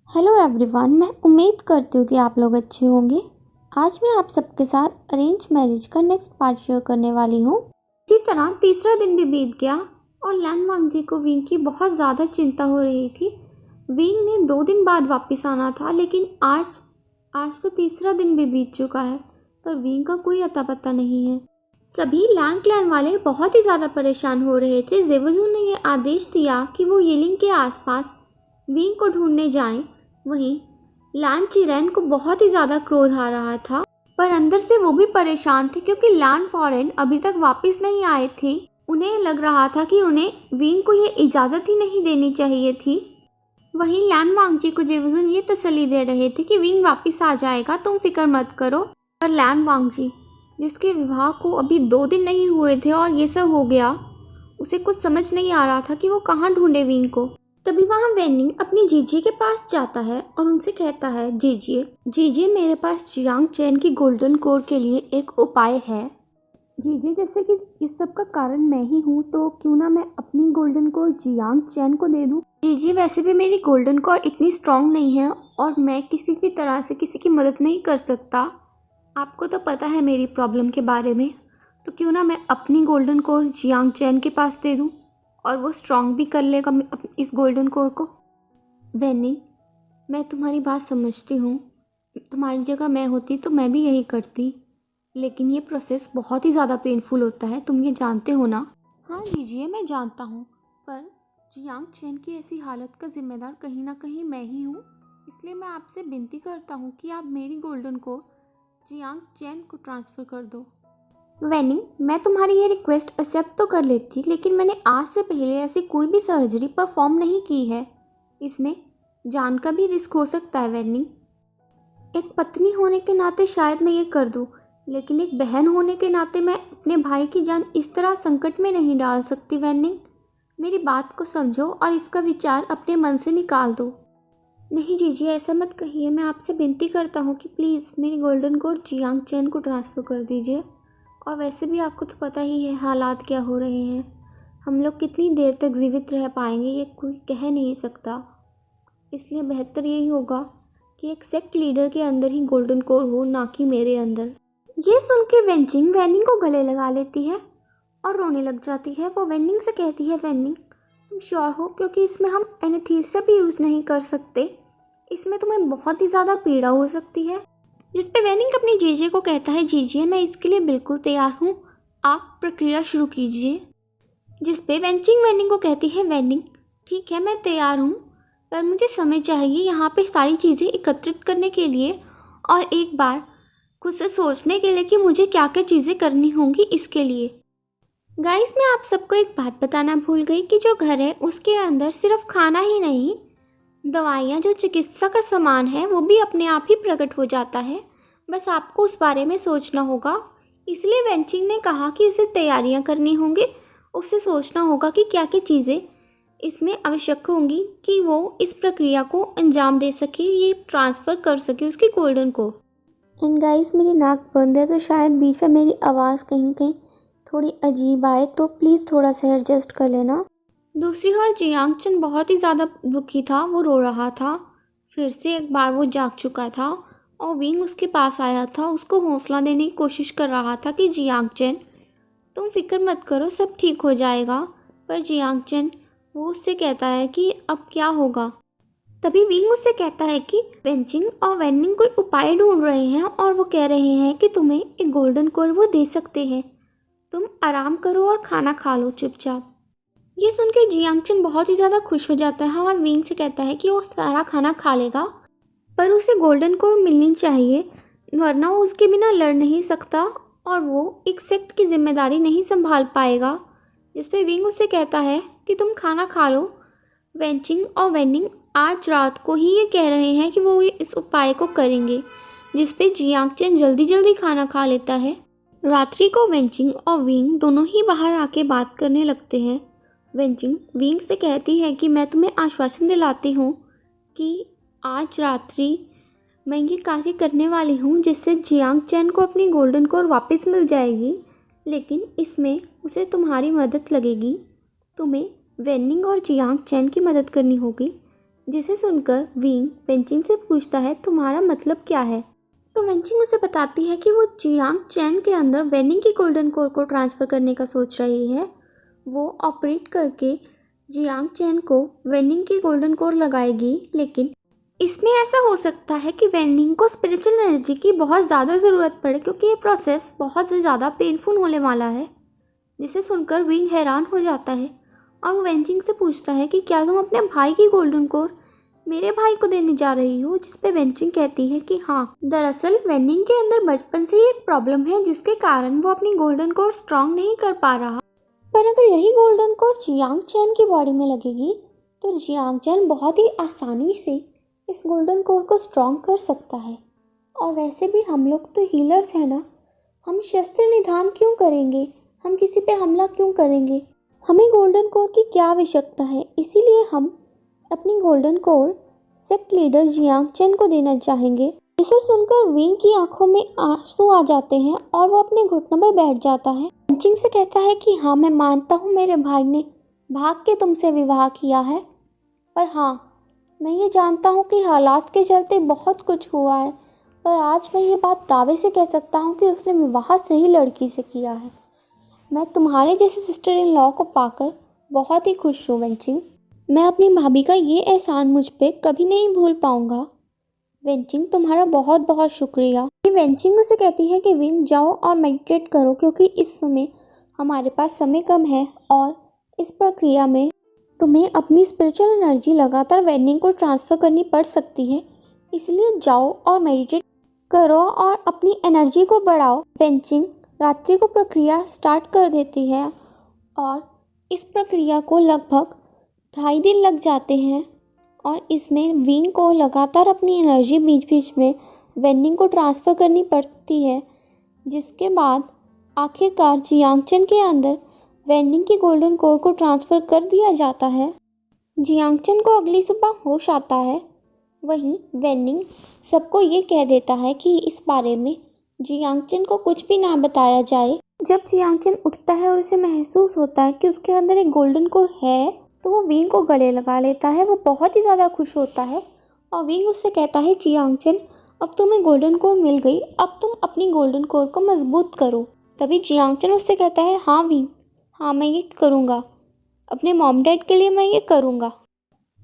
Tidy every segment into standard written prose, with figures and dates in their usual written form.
Hello everyone, मैं उम्मीद करती हूँ कि आप लोग अच्छे होंगे। आज मैं आप सबके साथ अरेंज मैरिज का नेक्स्ट पार्ट शेयर करने वाली हूँ। इसी तरह तीसरा दिन भी बीत गया और लैन वांगजी को विंग की बहुत ज़्यादा चिंता हो रही थी। विंग ने 2 दिन बाद वापस आना था, लेकिन आज तो तीसरा दिन भी बीत चुका है, पर विंग का कोई अता पता नहीं है। सभी लैन क्लैन वाले बहुत ही ज़्यादा परेशान हो रहे थे। जेवजू ने यह आदेश दिया कि वो येलिंग के आसपास विंग को ढूंढने जाएं। वहीं लैन चिरैन को बहुत ही ज़्यादा क्रोध आ रहा था, पर अंदर से वो भी परेशान थे क्योंकि लैन फॉरेन अभी तक वापस नहीं आए थे। उन्हें लग रहा था कि उन्हें विंग को ये इजाज़त ही नहीं देनी चाहिए थी। वहीं लैन वांगजी को जेवजुन ये तसल्ली दे रहे थे कि विंग वापस आ जाएगा, तुम फिक्र मत करो। पर लैन वांगजी, जिसके विवाह को अभी 2 दिन नहीं हुए थे और ये सब हो गया, उसे कुछ समझ नहीं आ रहा था कि वो कहाँ ढूंढे विंग को। तभी वहाँ वेनिंग अपनी जीजिए के पास जाता है और उनसे कहता है, जीजिए मेरे पास जियांग चैन की गोल्डन कोर के लिए एक उपाय है। जीजिए, जैसे कि इस सब का कारण मैं ही हूँ, तो क्यों ना मैं अपनी गोल्डन कोर जियांग चैन को दे दूँ। जीजिए, वैसे भी मेरी गोल्डन कोर इतनी स्ट्रांग नहीं है और मैं किसी भी तरह से किसी की मदद नहीं कर सकता। आपको तो पता है मेरी प्रॉब्लम के बारे में, तो क्यों ना मैं अपनी गोल्डन कोर जियांग चैन के पास दे दूँ और वो स्ट्रांग भी कर लेगा इस गोल्डन कोर को। वेनिंग, मैं तुम्हारी बात समझती हूँ। तुम्हारी जगह मैं होती तो मैं भी यही करती, लेकिन ये प्रोसेस बहुत ही ज़्यादा पेनफुल होता है, तुम ये जानते हो ना। हाँ जीजिए, मैं जानता हूँ, पर जियांग चैन की ऐसी हालत का जिम्मेदार कहीं ना कहीं मैं ही हूँ। इसलिए मैं आपसे विनती करता हूँ कि आप मेरी गोल्डन कोर जियांग चैन को ट्रांसफ़र कर दो। वेनिंग, मैं तुम्हारी ये रिक्वेस्ट एक्सेप्ट तो कर लेती, लेकिन मैंने आज से पहले ऐसी कोई भी सर्जरी परफॉर्म नहीं की है। इसमें जान का भी रिस्क हो सकता है। वेनिंग, एक पत्नी होने के नाते शायद मैं ये कर दूँ, लेकिन एक बहन होने के नाते मैं अपने भाई की जान इस तरह संकट में नहीं डाल सकती। वेनिंग, मेरी बात को समझो और इसका विचार अपने मन से निकाल दो। नहीं जीजिए, ऐसा मत कहिए। मैं आपसे विनती करता हूँ कि प्लीज़ मेरी गोल्डन कोर जियांग चैन को ट्रांसफ़र कर दीजिए। और वैसे भी आपको तो पता ही है हालात क्या हो रहे हैं। हम लोग कितनी देर तक जीवित रह पाएंगे ये कोई कह नहीं सकता। इसलिए बेहतर यही होगा कि एक सेक्ट लीडर के अंदर ही गोल्डन कोर हो, ना कि मेरे अंदर। ये सुन के वेंजिंग वेनिंग को गले लगा लेती है और रोने लग जाती है। वो वेनिंग से कहती है, वेनिंग तुम श्योर हो? क्योंकि इसमें हम एनेस्थीसिया भी यूज़ नहीं कर सकते। इसमें तुम्हें बहुत ही ज़्यादा पीड़ा हो सकती है। जिस पे वेनिंग अपनी जीजे को कहता है, जीजिए मैं इसके लिए बिल्कुल तैयार हूँ, आप प्रक्रिया शुरू कीजिए। जिस पे वेनिंग को कहती है, वेनिंग ठीक है मैं तैयार हूँ, पर मुझे समय चाहिए यहाँ पे सारी चीज़ें एकत्रित करने के लिए और एक बार खुद से सोचने के लिए कि मुझे क्या क्या चीज़ें करनी होंगी इसके लिए। गाइस, मैं आप सबको एक बात बताना भूल गई कि जो घर है उसके अंदर सिर्फ खाना ही नहीं, दवाइयाँ, जो चिकित्सा का सामान है वो भी अपने आप ही प्रकट हो जाता है। बस आपको उस बारे में सोचना होगा। इसलिए वेंचिंग ने कहा कि उसे तैयारियां करनी होंगी, उसे सोचना होगा कि क्या क्या चीज़ें इसमें आवश्यक होंगी कि वो इस प्रक्रिया को अंजाम दे सके, ये ट्रांसफ़र कर सके उसकी गोल्डन को। एंड गाइस, मेरी नाक बंद है तो शायद बीच में मेरी आवाज़ कहीं कहीं थोड़ी अजीब आए, तो प्लीज़ थोड़ा सा एडजस्ट कर लेना। दूसरी ओर जियांग चैन बहुत ही ज़्यादा दुखी था, वो रो रहा था। फिर से एक बार वो जाग चुका था और विंग उसके पास आया था, उसको हौसला देने की कोशिश कर रहा था कि जियांग चैन तुम फिक्र मत करो, सब ठीक हो जाएगा। पर जियांग चैन वो उससे कहता है कि अब क्या होगा। तभी विंग उससे कहता है कि वेंचिंग और वेनिंग कोई उपाय ढूंढ रहे हैं और वो कह रहे हैं कि तुम्हें एक गोल्डन कोर वो दे सकते हैं, तुम आराम करो और खाना खा लो चुपचाप। ये सुन के जियांग चैन बहुत ही ज़्यादा खुश हो जाता है और विंग से कहता है कि वो सारा खाना खा लेगा, पर उसे गोल्डन कोर मिलनी चाहिए, वरना वो उसके बिना लड़ नहीं सकता और वो एक सेक्ट की जिम्मेदारी नहीं संभाल पाएगा। जिस पे विंग उससे कहता है कि तुम खाना खा लो। वेंचिंग और वेनिंग आज रात को ही ये कह रहे हैं कि वो इस उपाय को करेंगे, जिस पे जियांग चैन जल्दी जल्दी खाना खा लेता है। रात्रि को वेंचिंग और विंग दोनों ही बाहर आके बात करने लगते हैं। वेंचिंग विंग से कहती है कि मैं तुम्हें आश्वासन दिलाती हूँ कि आज रात्रि मैं ये कार्य करने वाली हूँ जिससे जियांग चैन को अपनी गोल्डन कोर वापस मिल जाएगी, लेकिन इसमें उसे तुम्हारी मदद लगेगी। तुम्हें वेनिंग और जियांग चैन की मदद करनी होगी। जिसे सुनकर विंग वेंचिंग से पूछता है तुम्हारा मतलब क्या है। तो वेंचिंग उसे बताती है कि वो जियांग चैन के अंदर वेनिंग की गोल्डन कोर को ट्रांसफ़र करने का सोच रही है। वो ऑपरेट करके जियांग चैन को वेनिंग की गोल्डन कोर लगाएगी, लेकिन इसमें ऐसा हो सकता है कि वेनिंग को स्पिरिचुअल एनर्जी की बहुत ज़्यादा ज़रूरत पड़े, क्योंकि ये प्रोसेस बहुत से ज़्यादा पेनफुल होने वाला है। जिसे सुनकर विंग हैरान हो जाता है और वो वेंचिंग से पूछता है कि क्या तुम अपने भाई की गोल्डन कोर मेरे भाई को देने जा रही हो। जिस पे वेंचिंग कहती है कि हाँ, दरअसल वेनिंग के अंदर बचपन से ही एक प्रॉब्लम है जिसके कारण वो अपनी गोल्डन कोर स्ट्रांग नहीं कर पा रहा। पर अगर यही गोल्डन कोर जियांग चैन की बॉडी में लगेगी तो जियांग चैन बहुत ही आसानी से इस गोल्डन कोर को स्ट्रांग कर सकता है। और वैसे भी हम लोग तो हीलर्स हैं ना, हम शस्त्र निधान क्यों करेंगे, हम किसी पे हमला क्यों करेंगे, हमें गोल्डन कोर की क्या आवश्यकता है। इसीलिए हम अपनी golden core sect leader Jiang Chen को देना चाहेंगे। इसे सुनकर विंग की आंखों में आंसू आ जाते हैं और वो अपने घुटनों पर बैठ जाता है। वेंचिंग से कहता है कि हाँ, मैं मानता हूँ मेरे भाई ने भाग के तुमसे विवाह किया है, पर हाँ, मैं ये जानता हूँ कि हालात के चलते बहुत कुछ हुआ है, पर आज मैं ये बात दावे से कह सकता हूँ कि उसने विवाह सही लड़की से किया है। मैं तुम्हारे जैसे सिस्टर इन लॉ को पाकर बहुत ही खुश हूँ वेंचिंग। मैं अपनी भाभी का ये एहसान मुझ पे कभी नहीं भूल पाऊँगा। वेंचिंग, तुम्हारा बहुत बहुत शुक्रिया। वेंचिंग उसे कहती है कि विंग जाओ और मेडिटेट करो, क्योंकि इस समय हमारे पास समय कम है और इस प्रक्रिया में तुम्हें अपनी स्पिरिचुअल एनर्जी लगातार वेनिंग को ट्रांसफ़र करनी पड़ सकती है। इसलिए जाओ और मेडिटेट करो और अपनी एनर्जी को बढ़ाओ। वेंचिंग रात्रि को प्रक्रिया स्टार्ट कर देती है और इस प्रक्रिया को लगभग 2.5 दिन लग जाते हैं और इसमें विंग को लगातार अपनी एनर्जी बीच बीच में वेनिंग को ट्रांसफ़र करनी पड़ती है, जिसके बाद आखिरकार जियांग चैन के अंदर वेनिंग की गोल्डन कोर को ट्रांसफ़र कर दिया जाता है। जियांग चैन को अगली सुबह होश आता है। वहीं वेनिंग सबको ये कह देता है कि इस बारे में जियांग चैन को कुछ भी ना बताया जाए। जब जियांग चैन उठता है और उसे महसूस होता है कि उसके अंदर एक गोल्डन कोर है, तो वो विंग को गले लगा लेता है। वो बहुत ही ज़्यादा खुश होता है और विंग उससे कहता है जियांग चैन, अब तुम्हें गोल्डन कोर मिल गई, अब तुम अपनी गोल्डन कोर को मजबूत करो। तभी जियांग चैन उससे कहता है हाँ विंग, हाँ मैं ये करूँगा, अपने मॉम डैड के लिए मैं ये करूँगा।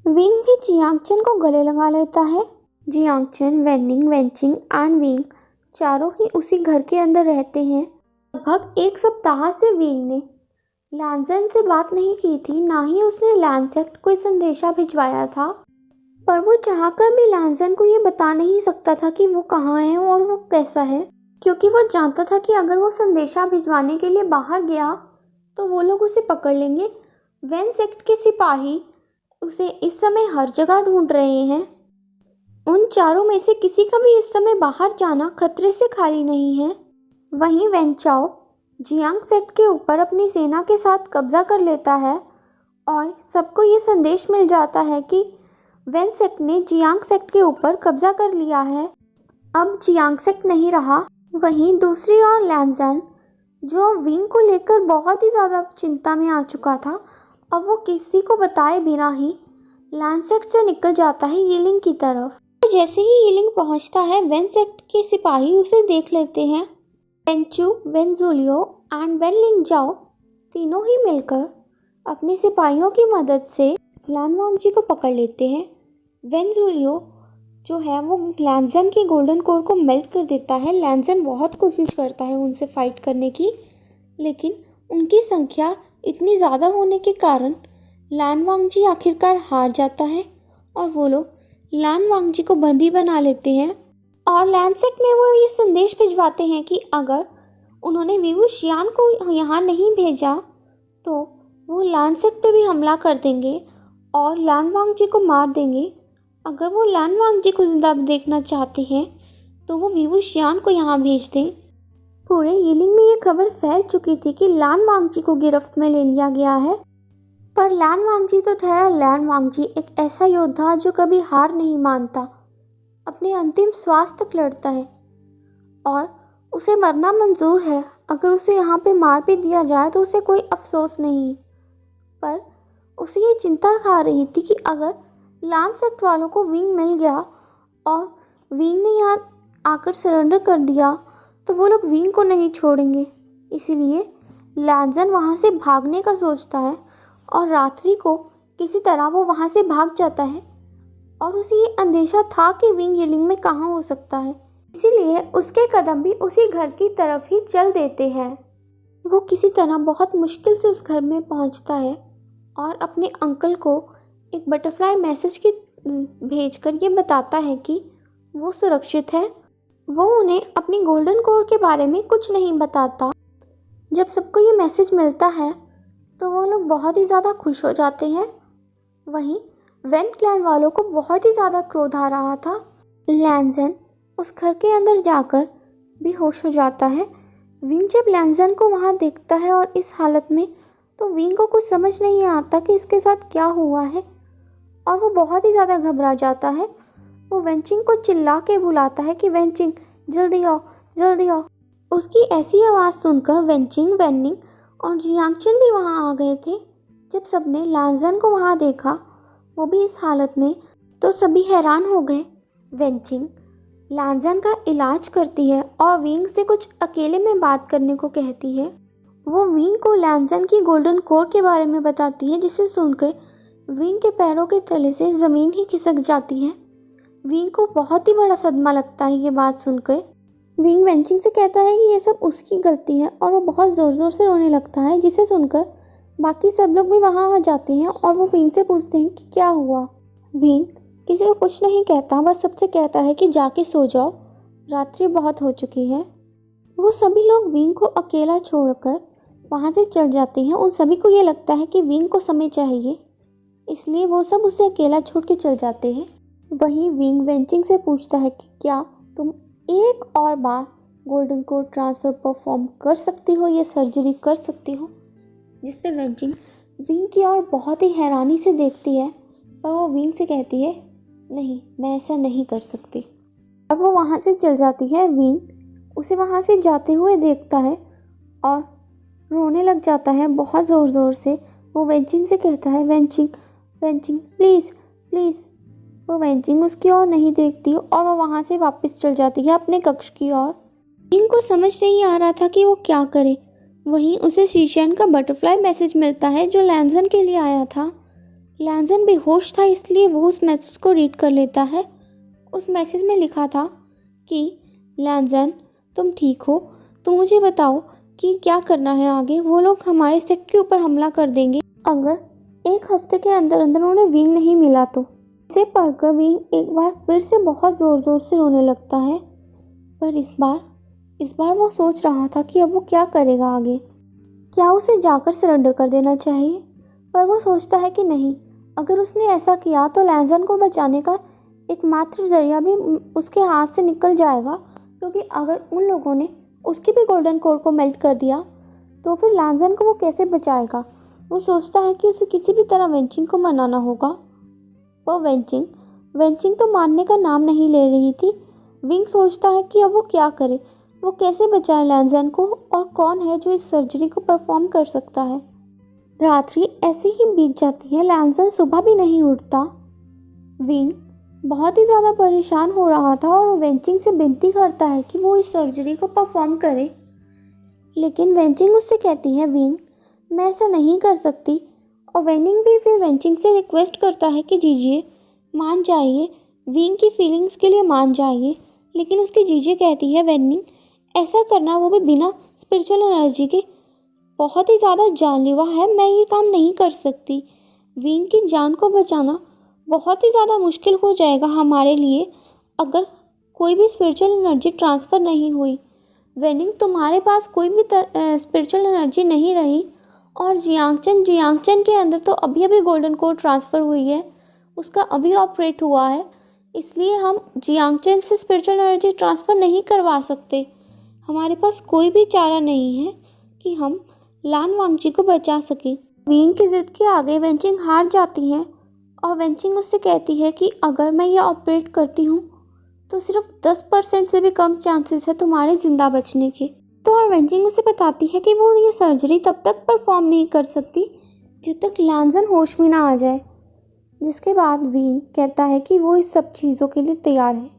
विंग भी जियांग चैन को गले लगा लेता है। Jiang chain, वेनिंग, Wenching and wing चारों ही उसी घर के अंदर रहते हैं। लगभग 1 सप्ताह से विंग ने लैंजन से बात नहीं की थी, ना ही उसने लैंसेक्ट कोई संदेशा भिजवाया था। पर वो चाहकर भी लैंजन को ये बता नहीं सकता था कि वो कहाँ है और वो कैसा है, क्योंकि वो जानता था कि अगर वो संदेशा भिजवाने के लिए बाहर गया तो वो लोग उसे पकड़ लेंगे। वेन सेक्ट के सिपाही उसे इस समय हर जगह ढूंढ रहे हैं। उन चारों में से किसी का भी इस समय बाहर जाना खतरे से खाली नहीं है। वहीं वेंचाओ जियांग सेक्ट के ऊपर अपनी सेना के साथ कब्जा कर लेता है और सबको ये संदेश मिल जाता है कि वेन सेक्ट ने जियांग सेक्ट के ऊपर कब्जा कर लिया है। अब जियांग सेक्ट नहीं रहा। वहीं दूसरी ओर लैंजन, जो विंग को लेकर बहुत ही ज़्यादा चिंता में आ चुका था, अब वो किसी को बताए बिना ही लैंसेक्ट से निकल जाता है यीलिंग की तरफ। जैसे ही यीलिंग पहुंचता है, वेन सेक्ट के सिपाही उसे देख लेते हैं। वेंचू, वेन जूलियो एंड वेन लिंग जाओ तीनों ही मिलकर अपने सिपाहियों की मदद से लानवांग जी को पकड़ लेते हैं। वेन जूलियो जो है वो लैंजन की गोल्डन कोर को मेल्ट कर देता है। लैंजन बहुत कोशिश करता है उनसे फाइट करने की, लेकिन उनकी संख्या इतनी ज़्यादा होने के कारण लानवांग जी आखिरकार हार जाता है और वो लोग लानवांग जी को बंदी बना लेते हैं। और लैंसेक्ट में वो ये संदेश भिजवाते हैं कि अगर उन्होंने विवुशियान को यहाँ नहीं भेजा तो वो लैंसेक्ट पे भी हमला कर देंगे और लानवांग जी को मार देंगे। अगर वो लानवांग जी को जिंदा देखना चाहते हैं तो वो विवुशियान को यहाँ भेज दें। पूरे यीलिंग में ये खबर फैल चुकी थी कि लानवांग जी को गिरफ्त में ले लिया गया है। पर लानवांग जी तो ठहरा लानवांग जी एक ऐसा योद्धा जो कभी हार नहीं मानता, अपने अंतिम श्वास तक लड़ता है और उसे मरना मंजूर है। अगर उसे यहाँ पे मार भी दिया जाए तो उसे कोई अफसोस नहीं। पर उसे ये चिंता खा रही थी कि अगर लांस सेक्ट वालों को विंग मिल गया और विंग ने यहाँ आकर सरेंडर कर दिया तो वो लोग विंग को नहीं छोड़ेंगे। इसीलिए लैंजन वहाँ से भागने का सोचता है और रात्रि को किसी तरह वो वहाँ से भाग जाता है और उसे ये अंदेशा था कि विंग हीलिंग में कहाँ हो सकता है, इसीलिए उसके कदम भी उसी घर की तरफ ही चल देते हैं। वो किसी तरह बहुत मुश्किल से उस घर में पहुँचता है और अपने अंकल को एक बटरफ्लाई मैसेज की भेजकर ये बताता है कि वो सुरक्षित है। वो उन्हें अपनी गोल्डन कोर के बारे में कुछ नहीं बताता। जब सबको ये मैसेज मिलता है तो वो लोग बहुत ही ज़्यादा खुश हो जाते हैं। वहीं वेन क्लैन वालों को बहुत ही ज़्यादा क्रोध आ रहा था। लैंजन उस घर के अंदर जाकर बेहोश हो जाता है। विंग जब लैंजन को वहाँ देखता है और इस हालत में, तो विंग को कुछ समझ नहीं आता कि इसके साथ क्या हुआ है और वो बहुत ही ज़्यादा घबरा जाता है। वो वेंचिंग को चिल्ला के बुलाता है कि वेंचिंग जल्दी आओ, जल्दी आओ। उसकी ऐसी आवाज़ सुनकर वेंचिंग, वेनिंग और जियांगचन भी वहाँ आ गए थे। जब सबने लैंजन को वहाँ देखा, वो भी इस हालत में, तो सभी हैरान हो गए। वेंचिंग लैंजन का इलाज करती है और विंग से कुछ अकेले में बात करने को कहती है। वो विंग को लैंजन की गोल्डन कोर के बारे में बताती है, जिसे सुनकर विंग के पैरों के तले से ज़मीन ही खिसक जाती है। विंग को बहुत ही बड़ा सदमा लगता है ये बात सुनकर। विंग वेंचिंग से कहता है कि ये सब उसकी गलती है और वो बहुत ज़ोर ज़ोर से रोने लगता है, जिसे सुनकर बाकी सब लोग भी वहाँ आ जाते हैं और वो विंग से पूछते हैं कि क्या हुआ। विंग किसी को कुछ नहीं कहता, बस सबसे कहता है कि जाके सो जाओ, रात्रि बहुत हो चुकी है। वो सभी लोग विंग को अकेला छोड़कर वहाँ से चल जाते हैं। उन सभी को ये लगता है कि विंग को समय चाहिए, इसलिए वो सब उसे अकेला छोड़ के चल जाते हैं। वहीं विंग वेंचिंग से पूछता है कि क्या तुम एक और बार गोल्डन कोड ट्रांसफ़र परफॉर्म कर सकती हो, ये सर्जरी कर सकती हो। जिस पे वेंचिंग विंग की ओर बहुत ही हैरानी से देखती है, पर वो विंग से कहती है नहीं, मैं ऐसा नहीं कर सकती। और वो वहाँ से चल जाती है। विंग उसे वहाँ से जाते हुए देखता है और रोने लग जाता है बहुत ज़ोर ज़ोर से। वो वेंचिंग से कहता है वेंचिंग, वेंचिंग प्लीज़ प्लीज़। वो वेंचिंग उसकी ओर नहीं देखती और वो वहाँ से वापस चल जाती है अपने कक्ष की ओर। विंग को समझ नहीं आ रहा था कि वो क्या करे। वहीं उसे शीशियन का बटरफ्लाई मैसेज मिलता है जो लैंजन के लिए आया था। लैंजन बेहोश था, इसलिए वो उस मैसेज को रीड कर लेता है। उस मैसेज में लिखा था कि लैंजन तुम ठीक हो, तो मुझे बताओ कि क्या करना है आगे। वो लोग हमारे सेक्ट के ऊपर हमला कर देंगे अगर एक हफ्ते के अंदर अंदर उन्हें विंग नहीं मिला तो। इसे पढ़कर विंग एक बार फिर से बहुत ज़ोर ज़ोर से रोने लगता है। पर इस बार वो सोच रहा था कि अब वो क्या करेगा आगे। क्या उसे जाकर सरेंडर कर देना चाहिए, पर वो सोचता है कि नहीं, अगर उसने ऐसा किया तो लैंजन को बचाने का एकमात्र जरिया भी उसके हाथ से निकल जाएगा, क्योंकि अगर उन लोगों ने उसकी भी गोल्डन कोर को मेल्ट कर दिया तो फिर लैंजन को वो कैसे बचाएगा। वो सोचता है कि उसे किसी भी तरह वेंचिंग को मनाना होगा। वो वेंचिंग तो मानने का नाम नहीं ले रही थी। विंग सोचता है कि अब वो क्या करे, वो कैसे बचाए लैंजन को, और कौन है जो इस सर्जरी को परफॉर्म कर सकता है। रात्रि ऐसे ही बीत जाती है। लैंजन सुबह भी नहीं उठता। विंग बहुत ही ज़्यादा परेशान हो रहा था और वो वेंचिंग से विनती करता है कि वो इस सर्जरी को परफॉर्म करे, लेकिन वेंचिंग उससे कहती है विंग मैं ऐसा नहीं कर सकती। और वेनिंग भी फिर वेंचिंग से रिक्वेस्ट करता है कि जीजिए मान जाइए, विंग की फीलिंग्स के लिए मान जाइए, लेकिन उसकी जीजिए कहती है वेनिंग ऐसा करना, वो भी बिना स्पिरिचुअल एनर्जी के, बहुत ही ज़्यादा जानलेवा है, मैं ये काम नहीं कर सकती। विंग की जान को बचाना बहुत ही ज़्यादा मुश्किल हो जाएगा हमारे लिए अगर कोई भी स्पिरिचुअल एनर्जी ट्रांसफ़र नहीं हुई। वेनिंग तुम्हारे पास कोई भी स्पिरिचुअल एनर्जी नहीं रही, और जियांगचन के अंदर तो अभी अभी गोल्डन कोड ट्रांसफ़र हुई है, उसका अभी ऑपरेट हुआ है, इसलिए हम जियांगचन से स्पिरिचुअल एनर्जी ट्रांसफ़र नहीं करवा सकते। हमारे पास कोई भी चारा नहीं है कि हम लान वांगजी को बचा सकें। विंग की ज़िद के आगे वेंचिंग हार जाती है और वेंचिंग उससे कहती है कि अगर मैं ये ऑपरेट करती हूँ तो सिर्फ 10% से भी कम चांसेस है तुम्हारे ज़िंदा बचने के। तो और वेंचिंग उसे बताती है कि वो ये सर्जरी तब तक परफॉर्म नहीं कर सकती जब तक लैंजन होश में ना आ जाए। जिसके बाद वीन कहता है कि वो इस सब चीज़ों के लिए तैयार है।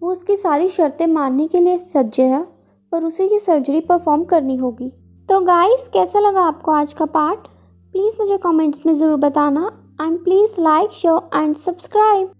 वो उसकी सारी शर्तें मानने के लिए सज्ज है, पर उसे ये सर्जरी परफॉर्म करनी होगी। तो गाइस, कैसा लगा आपको आज का पार्ट? प्लीज़ मुझे कमेंट्स में ज़रूर बताना and please like, share and subscribe.